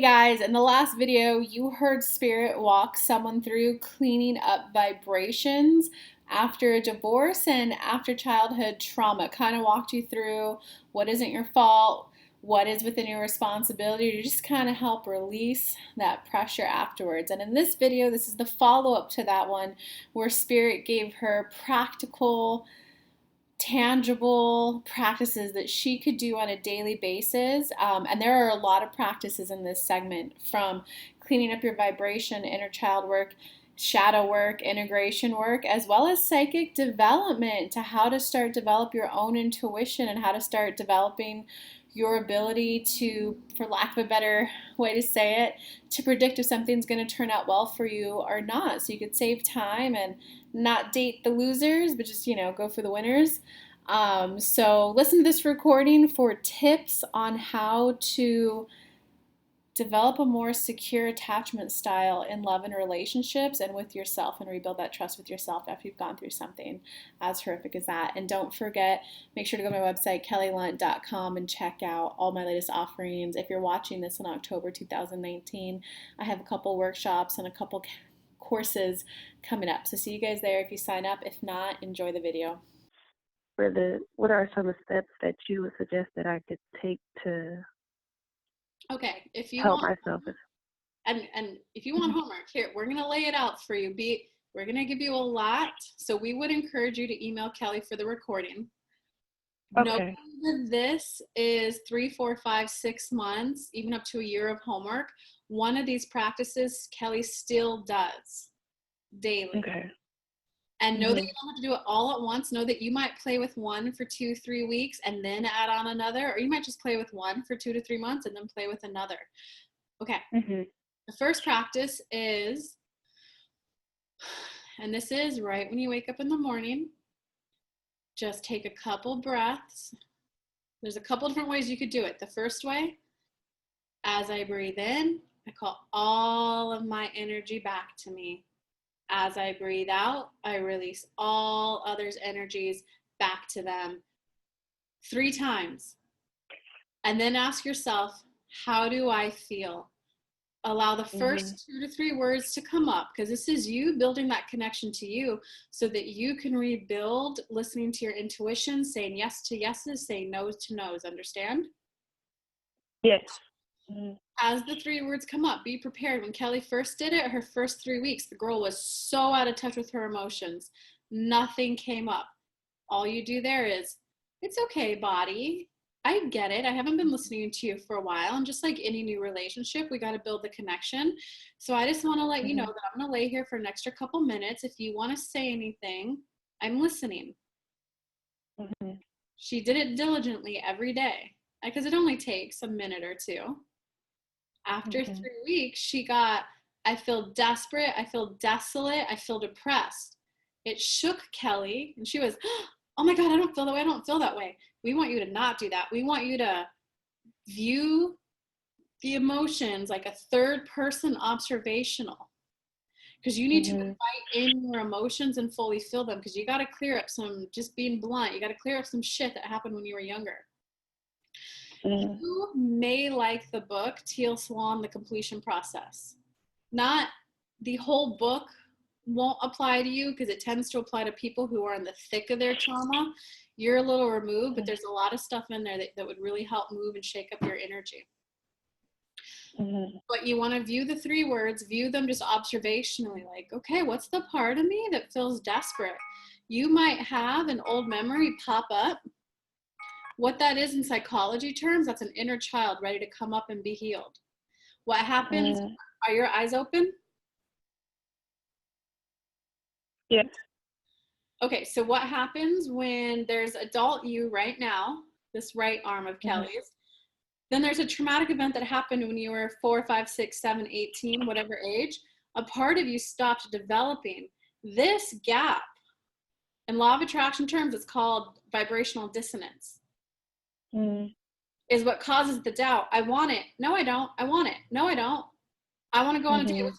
Hey guys, in the last video, you heard Spirit walk someone through cleaning up vibrations after a divorce and after childhood trauma. Kind of walked you through what isn't your fault, what is within your responsibility to just kind of help release that pressure afterwards. And in this video, this is the follow-up to that one where Spirit gave her practical tangible practices that she could do on a daily basis. And there are a lot of practices in this segment, from cleaning up your vibration, inner child work, shadow work, integration work, as well as psychic development, to how to start develop your own intuition and how to start developing your ability to, for lack of a better way to say it, to predict if something's going to turn out well for you or not. So you could save time and not date the losers, but just, go for the winners. So listen to this recording for tips on how to develop a more secure attachment style in love and relationships and with yourself, and rebuild that trust with yourself after you've gone through something as horrific as that. And don't forget, make sure to go to my website, kellylunt.com, and check out all my latest offerings. If you're watching this in October 2019, I have a couple workshops and a couple courses coming up. So see you guys there if you sign up. If not, enjoy the video. What are some of the steps that you would suggest that I could take to Okay, if you help want, myself? and if you want homework, here, we're gonna lay it out for you. We're gonna give you a lot, so we would encourage you to email Kelly for the recording. Okay. Knowing that this is 3, 4, 5, 6 months, even up to a year of homework, one of these practices Kelly still does daily. Okay. And know that you don't have to do it all at once. Know that you might play with one for 2, 3 weeks and then add on another, or you might just play with one for 2 to 3 months and then play with another. Okay. The first practice is, and this is right when you wake up in the morning, just take a couple breaths. There's a couple different ways you could do it. The first way, as I breathe in, I call all of my energy back to me. As I breathe out, I release all others' energies back to them 3 times. And then ask yourself, how do I feel? Allow the first 2 to 3 words to come up, because this is you building that connection to you so that you can rebuild listening to your intuition, saying yes to yeses, saying no's to no's. Understand? Yes. As the 3 words come up, be prepared. When Kelly first did it, her first 3 weeks, the girl was so out of touch with her emotions. Nothing came up. All you do there is, it's okay, body. I get it. I haven't been listening to you for a while. And just like any new relationship, we got to build the connection. So I just want to let you know that I'm going to lay here for an extra couple minutes. If you want to say anything, I'm listening. She did it diligently every day, because it only takes a minute or 2. After 3 weeks, she got, I feel desperate, I feel desolate, I feel depressed. It shook Kelly, and she was, oh my God, I don't feel that way, I don't feel that way. We want you to not do that. We want you to view the emotions like a third person observational, because you need to invite in your emotions and fully feel them, because you got to clear up some, just being blunt, you got to clear up some shit that happened when you were younger. You may like the book Teal Swan, The Completion Process. Not the whole book won't apply to you, because it tends to apply to people who are in the thick of their trauma. You're a little removed, but there's a lot of stuff in there that would really help move and shake up your energy. But you want to view the 3 words, view them just observationally, like, okay, what's the part of me that feels desperate? You might have an old memory pop up. What that is in psychology terms, that's an inner child ready to come up and be healed. What happens? Are your eyes open? Yes. Okay, so what happens when there's adult you right now, this right arm of Kelly's, then there's a traumatic event that happened when you were 4, 5, 6, 7, 18, whatever age, a part of you stopped developing. This gap, in law of attraction terms, it's called vibrational dissonance. Is what causes the doubt. I want it. No, I don't. I want it. No, I don't. I want to go on a date with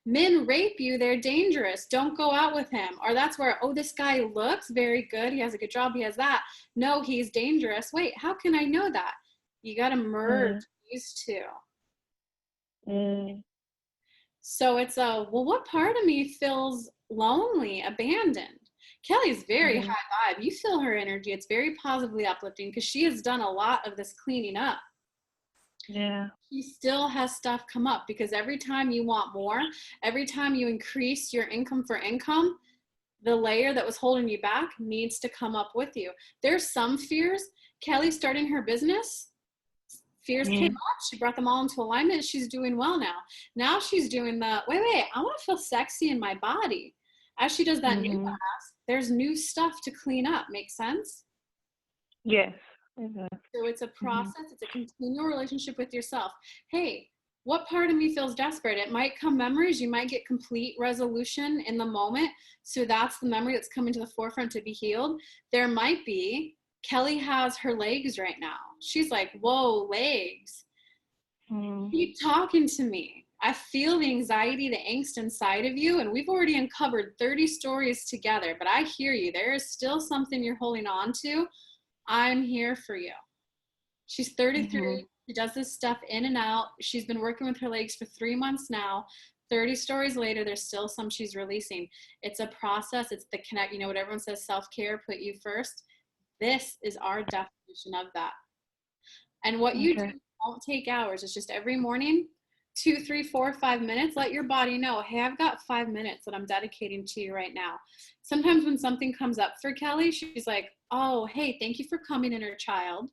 men. Men rape you. They're dangerous. Don't go out with him. Or that's where, oh, this guy looks very good. He has a good job. He has that. No, he's dangerous. Wait, how can I know that? You got to merge these 2. Mm. So it's a, well, what part of me feels lonely, abandoned? Kelly's very Mhm. high vibe. You feel her energy. It's very positively uplifting because she has done a lot of this cleaning up. Yeah. She still has stuff come up because every time you want more, every time you increase your income for income, the layer that was holding you back needs to come up with you. There's some fears. Kelly starting her business, fears came Mhm. up. She brought them all into alignment. She's doing well now. Now she's doing the, wait, I want to feel sexy in my body. As she does that new Mhm. class, there's new stuff to clean up. Make sense? Yes. It does. So it's a Mhm. process, it's a continual relationship with yourself. Hey, what part of me feels desperate? It might come memories, you might get complete resolution in the moment. So that's the memory that's coming to the forefront to be healed. There might be, Kelly has her legs right now. She's like, whoa, legs. Mhm. Keep talking to me. I feel the anxiety, the angst inside of you. And we've already uncovered 30 stories together, but I hear you. There is still something you're holding on to. I'm here for you. She's 33. Mhm. She does this stuff in and out. She's been working with her legs for 3 months now. 30 stories later, there's still some she's releasing. It's a process. It's the connect, what everyone says, self-care, put you first. This is our definition of that. And what you do Okay. won't take hours. It's just every morning, 2, 3, 4, 5 minutes. Let your body know, hey, I've got 5 minutes that I'm dedicating to you right now. Sometimes when something comes up for Kelly, she's like, oh, hey, thank you for coming, inner child.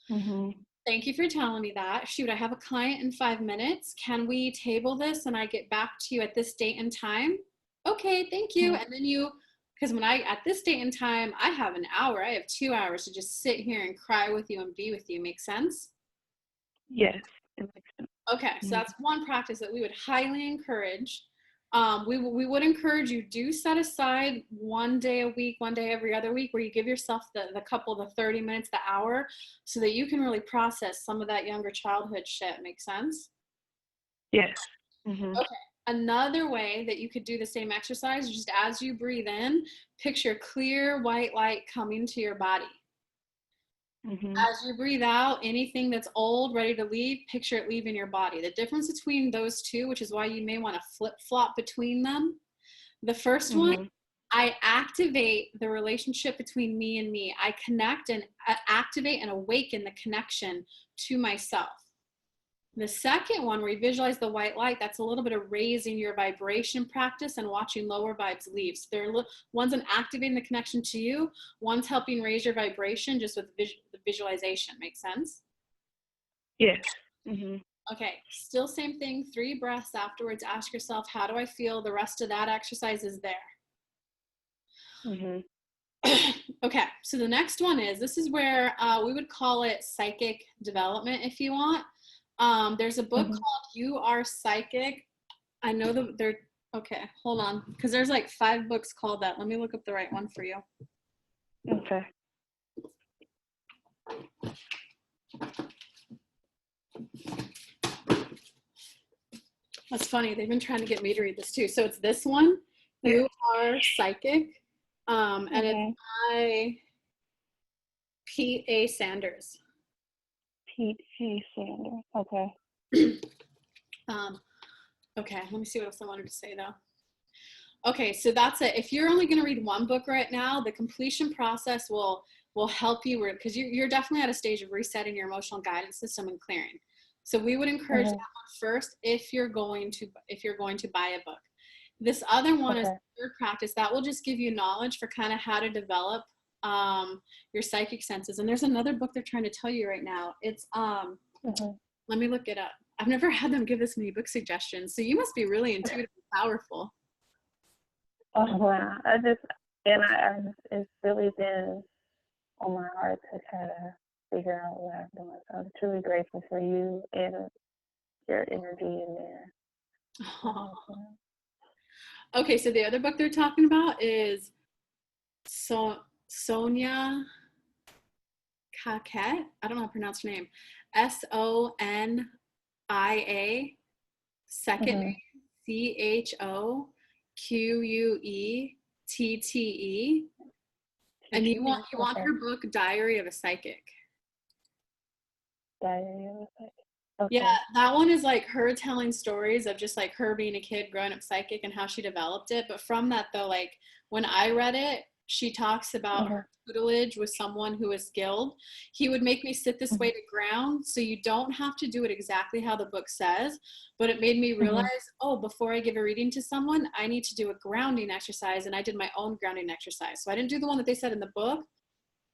Mhm. Thank you for telling me that. Shoot, I have a client in 5 minutes. Can we table this and I get back to you at this date and time? Okay, thank you. Mhm. And then because when at this date and time, I have an hour, I have 2 hours to just sit here and cry with you and be with you. Make sense? Yes. It makes sense. Okay, so Mhm. that's one practice that we would highly encourage. We would encourage you do set aside 1 day a week, 1 day every other week, where you give yourself the couple, the 30 minutes, the hour, so that you can really process some of that younger childhood shit. Make sense? Yes. Mhm. Okay. Another way that you could do the same exercise, just as you breathe in, picture clear white light coming to your body. Mhm. As you breathe out, anything that's old, ready to leave, picture it leaving your body. The difference between those two, which is why you may want to flip flop between them. The first one, Mhm. I activate the relationship between me and me. I connect and activate and awaken the connection to myself. The second one, where you visualize the white light, that's a little bit of raising your vibration practice and watching lower vibes leave. So one's an activating the connection to you, one's helping raise your vibration just with the visualization. Make sense? Yes. Mhm. Okay, still same thing. 3 breaths afterwards. Ask yourself, how do I feel? The rest of that exercise is there. Mhm. Okay, so the next one is, this is where we would call it psychic development if you want. There's a book Mhm. called You Are Psychic. I know that they're, okay, hold on, because there's like 5 books called that. Let me look up the right one for you. Okay. That's funny. They've been trying to get me to read this too. So it's this one, Yes. You Are Psychic, and it's Mhm. by Pete A. Sanders. Pete A. Sanders. Okay. Um, okay, let me see what else I wanted to say though. Okay, so that's it. If you're only going to read one book right now, the completion process will help you, because you're definitely at a stage of resetting your emotional guidance system and clearing. So we would encourage that Mhm. one first if you're going to buy a book. This other one is Okay. third practice that will just give you knowledge for kind of how to develop your psychic senses. And there's another book they're trying to tell you right now. It's Mhm. let me look it up. I've never had them give this many book suggestions, so you must be really intuitive and powerful. Oh wow. It's really been on my heart to try to figure out what I'm doing. So I'm truly grateful for you and your energy in there. Okay, so the other book they're talking about is Sonia Caquette. I don't know how to pronounce her name. Sonia, second Mm-hmm. name Chouettete. And you want Okay. her book Diary of a Psychic. Diary of a Psychic. Yeah, Okay. that one is like her telling stories of just like her being a kid growing up psychic and how she developed it. But from that though, like when I read it, she talks about her Mhm. tutelage with someone who is skilled. He would make me sit this way Mhm. to ground, so you don't have to do it exactly how the book says, but it made me realize, Mhm. oh, before I give a reading to someone, I need to do a grounding exercise, and I did my own grounding exercise. So I didn't do the one that they said in the book,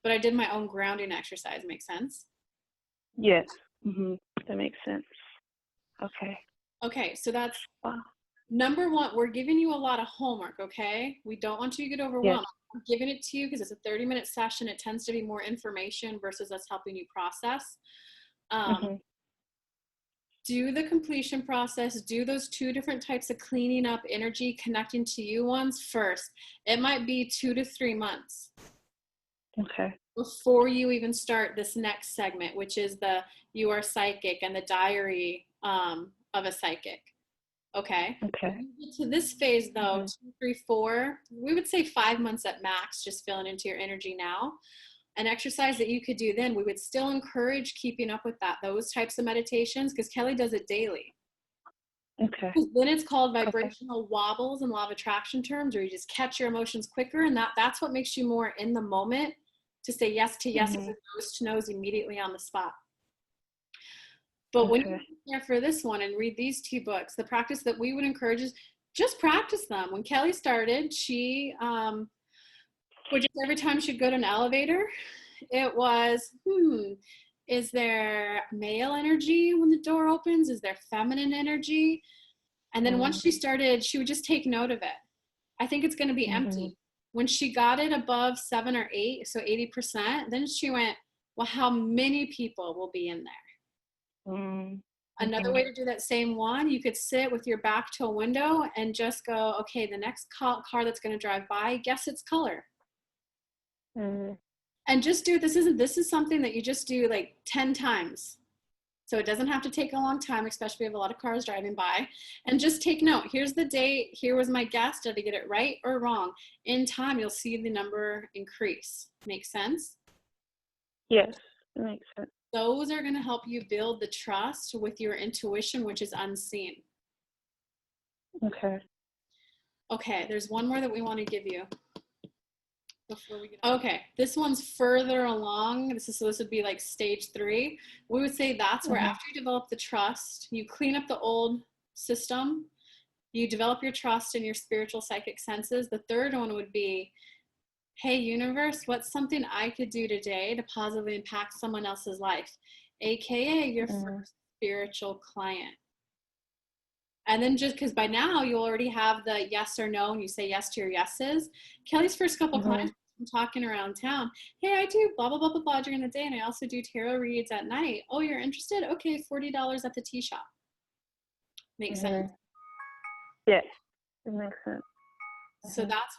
but I did my own grounding exercise. Make sense? Yes. Mhm. That makes sense. Okay. Okay, so that's Wow. number one. We're giving you a lot of homework, okay? We don't want you to get Yes. overwhelmed. I'm giving it to you because it's a 30-minute session. It tends to be more information versus us helping you process. Um, Mhm. do the completion process, do those two different types of cleaning up energy, connecting to you ones first. It might be 2 to 3 months Okay. before you even start this next segment, which is the you are psychic and the diary of a psychic. Okay. When Okay. you get to this phase, though, Mhm. 2, 3, 4, we would say 5 months at max, just feeling into your energy now. An exercise that you could do then, we would still encourage keeping up with those types of meditations, because Kelly does it daily. Okay. Then it's called Okay. vibrational wobbles and law of attraction terms, where you just catch your emotions quicker, and that's what makes you more in the moment to say yes to yeses Mhm. and no's to no's immediately on the spot. But when Okay. you prepare for this one and read these two books, the practice that we would encourage is just practice them. When Kelly started, she would just every time she'd go to an elevator, it was, is there male energy when the door opens? Is there feminine energy? And then once Mhm. she started, she would just take note of it. I think it's going to be Mhm. empty. When she got it above 7 or 8, so 80%, then she went, well, how many people will be in there? Mhm. Another Mhm. way to do that same one, you could sit with your back to a window and just go, okay, the next car that's going to drive by, guess its color. Mhm. And just do this is something that you just do like 10 times. So it doesn't have to take a long time, especially if we have a lot of cars driving by. And just take note. Here's the date. Here was my guess. Did I get it right or wrong? In time, you'll see the number increase. Make sense? Yes. It makes sense. Those are going to help you build the trust with your intuition, which is unseen. Okay. Okay, there's one more that we want to give you before we get. Okay, this one's further along. This would be like stage 3. We would say that's where Mhm. after you develop the trust, you clean up the old system, you develop your trust in your spiritual psychic senses. The third one would be, hey universe, what's something I could do today to positively impact someone else's life, aka your Mhm. first spiritual client. And then just because by now you already have the yes or no and you say yes to your yeses. Kelly's first couple Mhm. clients I'm talking around town, hey, I do blah blah blah blah blah during the day and I also do tarot reads at night. Oh, you're interested? Okay, $40 at the tea shop. Makes sense. Mhm. Yes. It makes sense. So Mhm. that's